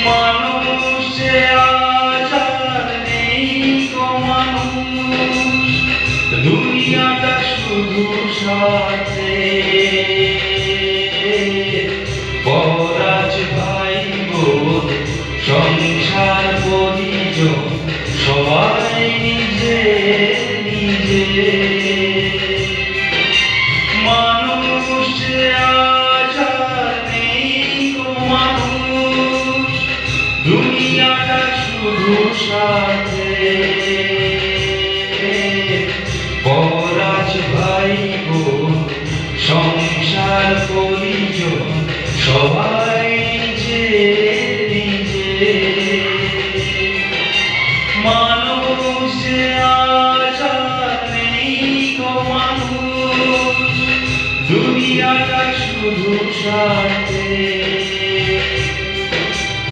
মানুষে আজ আর নেই গো মানুষ, দুনিয়াটা শুধু সাথে পরাজ ভাই বোন সংসার